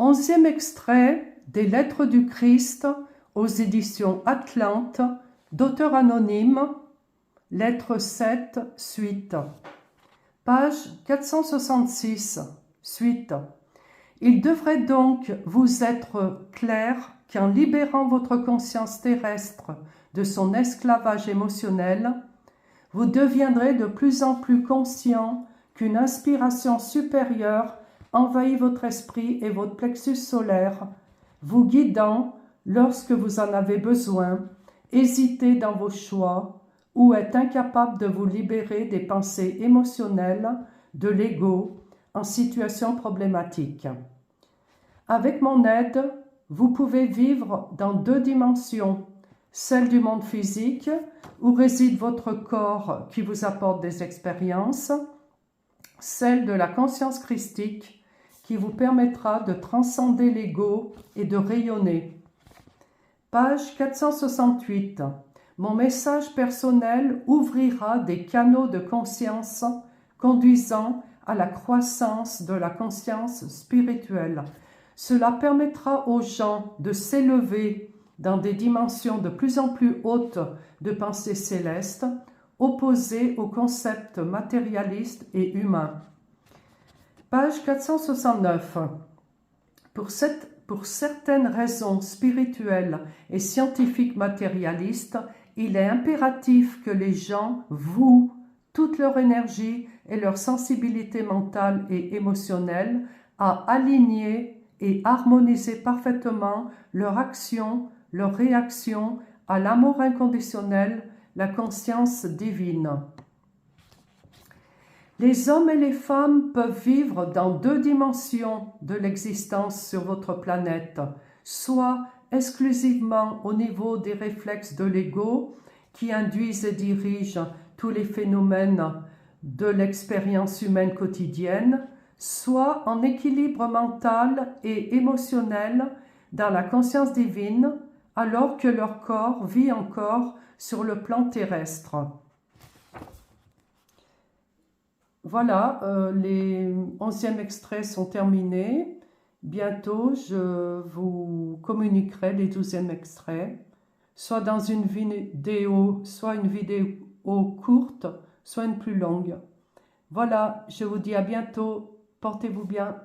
11e extrait des Lettres du Christ aux éditions Atlante, d'auteur anonyme, lettre 7, suite. Page 466, suite. Il devrait donc vous être clair qu'en libérant votre conscience terrestre de son esclavage émotionnel, vous deviendrez de plus en plus conscient qu'une inspiration supérieure envahit votre esprit et votre plexus solaire, vous guidant lorsque vous en avez besoin, hésitez dans vos choix ou êtes incapable de vous libérer des pensées émotionnelles de l'ego en situation problématique. Avec mon aide, vous pouvez vivre dans 2 dimensions, celle du monde physique, où réside votre corps qui vous apporte des expériences, celle de la conscience christique qui vous permettra de transcender l'ego et de rayonner. Page 468. Mon message personnel ouvrira des canaux de conscience conduisant à la croissance de la conscience spirituelle. Cela permettra aux gens de s'élever dans des dimensions de plus en plus hautes de pensée céleste, opposées aux concepts matérialistes et humains. Page 469. Pour certaines raisons spirituelles et scientifiques matérialistes, il est impératif que les gens vouent toute leur énergie et leur sensibilité mentale et émotionnelle à aligner et harmoniser parfaitement leur action, leur réaction à l'amour inconditionnel, la conscience divine. Les hommes et les femmes peuvent vivre dans 2 dimensions de l'existence sur votre planète, soit exclusivement au niveau des réflexes de l'ego qui induisent et dirigent tous les phénomènes de l'expérience humaine quotidienne, soit en équilibre mental et émotionnel dans la conscience divine, alors que leur corps vit encore sur le plan terrestre. Voilà, les 11e extraits sont terminés. Bientôt, je vous communiquerai les 12e extraits, soit dans une vidéo, soit une vidéo courte, soit une plus longue. Voilà, je vous dis à bientôt. Portez-vous bien.